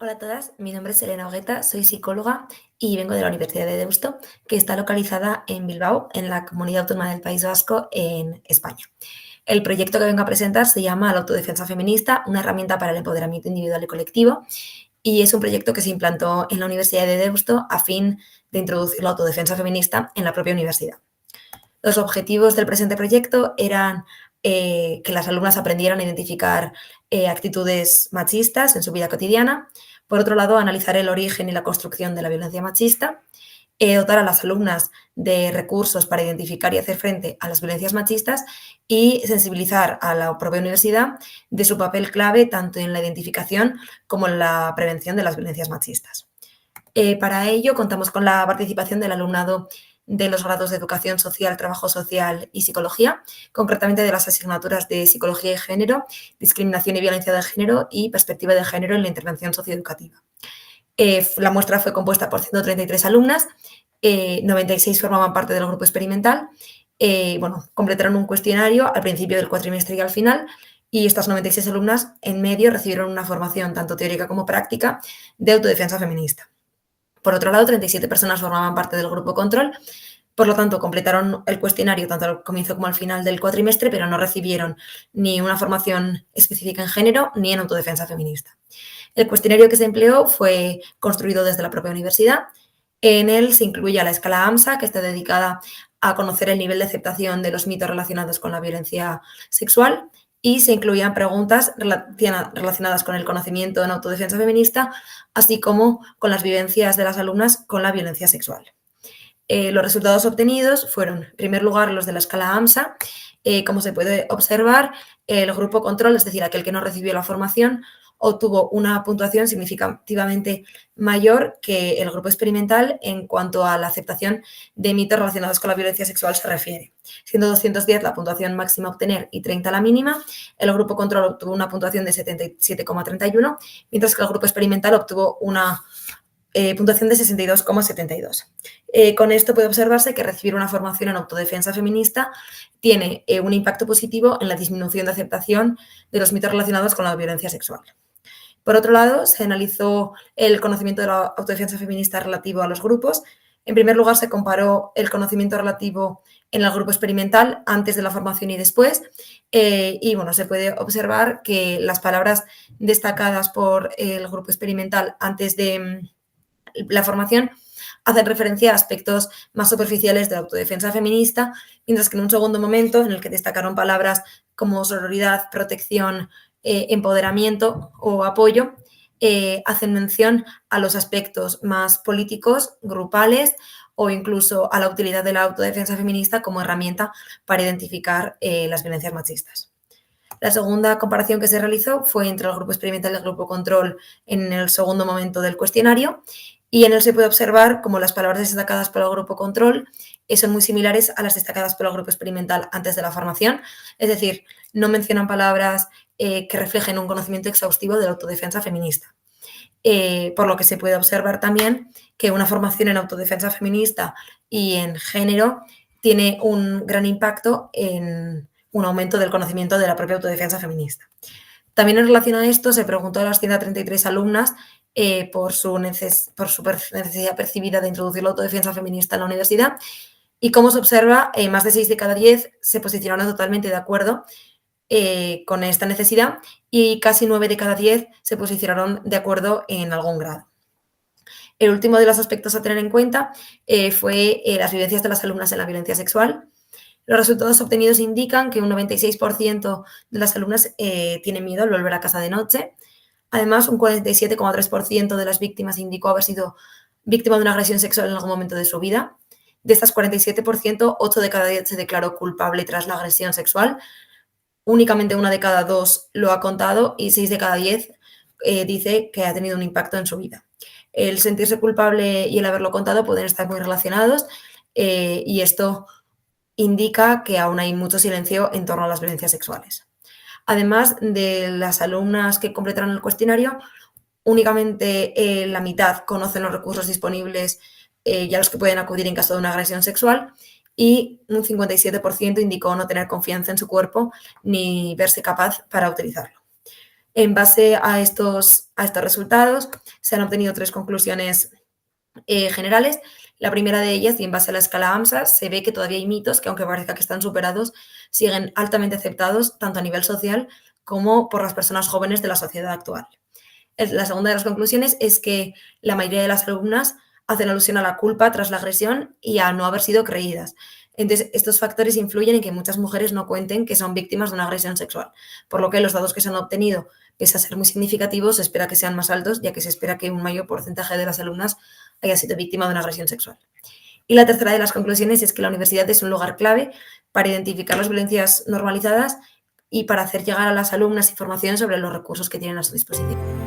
Hola a todas, mi nombre es Elena Ogueta, soy psicóloga y vengo de la Universidad de Deusto, que está localizada en Bilbao, en la comunidad autónoma del País Vasco, en España. El proyecto que vengo a presentar se llama La autodefensa feminista, una herramienta para el empoderamiento individual y colectivo, y es un proyecto que se implantó en la Universidad de Deusto a fin de introducir la autodefensa feminista en la propia universidad. Los objetivos del presente proyecto eran que las alumnas aprendieran a identificar actitudes machistas en su vida cotidiana. Por otro lado, analizar el origen y la construcción de la violencia machista. Dotar a las alumnas de recursos para identificar y hacer frente a las violencias machistas y sensibilizar a la propia universidad de su papel clave tanto en la identificación como en la prevención de las violencias machistas. Para ello, contamos con la participación del alumnado de los grados de Educación Social, Trabajo Social y Psicología, concretamente de las asignaturas de Psicología y Género, Discriminación y Violencia de Género y Perspectiva de Género en la Intervención Socioeducativa. La muestra fue compuesta por 133 alumnas, 96 formaban parte del grupo experimental, completaron un cuestionario al principio del cuatrimestre y al final, y estas 96 alumnas en medio recibieron una formación tanto teórica como práctica de autodefensa feminista. Por otro lado, 37 personas formaban parte del grupo control, por lo tanto, completaron el cuestionario tanto al comienzo como al final del cuatrimestre, pero no recibieron ni una formación específica en género ni en autodefensa feminista. El cuestionario que se empleó fue construido desde la propia universidad. En él se incluye la escala AMSA, que está dedicada a conocer el nivel de aceptación de los mitos relacionados con la violencia sexual, y se incluían preguntas relacionadas con el conocimiento en autodefensa feminista, así como con las vivencias de las alumnas con la violencia sexual. Los resultados obtenidos fueron, en primer lugar, los de la escala AMSA. Como se puede observar, el grupo control, es decir, aquel que no recibió la formación, obtuvo una puntuación significativamente mayor que el grupo experimental en cuanto a la aceptación de mitos relacionados con la violencia sexual se refiere. Siendo 210 la puntuación máxima a obtener y 30 la mínima, el grupo control obtuvo una puntuación de 77,31, mientras que el grupo experimental obtuvo una puntuación de 62,72. Con esto puede observarse que recibir una formación en autodefensa feminista tiene un impacto positivo en la disminución de aceptación de los mitos relacionados con la violencia sexual. Por otro lado, se analizó el conocimiento de la autodefensa feminista relativo a los grupos. En primer lugar, se comparó el conocimiento relativo en el grupo experimental antes de la formación y después. Se puede observar que las palabras destacadas por el grupo experimental antes de la formación hacen referencia a aspectos más superficiales de la autodefensa feminista, mientras que en un segundo momento, en el que destacaron palabras como sororidad, protección, empoderamiento o apoyo, hacen mención a los aspectos más políticos, grupales o incluso a la utilidad de la autodefensa feminista como herramienta para identificar las violencias machistas. La segunda comparación que se realizó fue entre el grupo experimental y el grupo control en el segundo momento del cuestionario, y en él se puede observar cómo las palabras destacadas por el grupo control son muy similares a las destacadas por el grupo experimental antes de la formación, es decir, no mencionan palabras que reflejen un conocimiento exhaustivo de la autodefensa feminista. Por lo que se puede observar también que una formación en autodefensa feminista y en género tiene un gran impacto en un aumento del conocimiento de la propia autodefensa feminista. También en relación a esto se preguntó a las 133 alumnas por su necesidad percibida de introducir la autodefensa feminista en la universidad, y como se observa, más de 6 de cada 10 se posicionaron totalmente de acuerdo con esta necesidad, y casi 9 de cada 10 se posicionaron de acuerdo en algún grado. El último de los aspectos a tener en cuenta fue las vivencias de las alumnas en la violencia sexual. Los resultados obtenidos indican que un 96% de las alumnas tienen miedo al volver a casa de noche. Además, un 47,3% de las víctimas indicó haber sido víctima de una agresión sexual en algún momento de su vida. De estas 47%, 8 de cada 10 se declaró culpable tras la agresión sexual. Únicamente 1 de cada 2 lo ha contado y 6 de cada 10 dice que ha tenido un impacto en su vida. El sentirse culpable y el haberlo contado pueden estar muy relacionados, y esto indica que aún hay mucho silencio en torno a las violencias sexuales. Además de las alumnas que completaron el cuestionario, únicamente la mitad conocen los recursos disponibles y a los que pueden acudir en caso de una agresión sexual, y un 57% indicó no tener confianza en su cuerpo ni verse capaz para utilizarlo. En base a estos resultados, se han obtenido 3 conclusiones generales. La primera de ellas, y en base a la escala AMSA, se ve que todavía hay mitos que, aunque parezca que están superados, siguen altamente aceptados tanto a nivel social como por las personas jóvenes de la sociedad actual. La segunda de las conclusiones es que la mayoría de las alumnas hacen alusión a la culpa tras la agresión y a no haber sido creídas. Entonces, estos factores influyen en que muchas mujeres no cuenten que son víctimas de una agresión sexual, por lo que los datos que se han obtenido, pese a ser muy significativos, se espera que sean más altos, ya que se espera que un mayor porcentaje de las alumnas haya sido víctima de una agresión sexual. Y la tercera de las conclusiones es que la universidad es un lugar clave para identificar las violencias normalizadas y para hacer llegar a las alumnas información sobre los recursos que tienen a su disposición.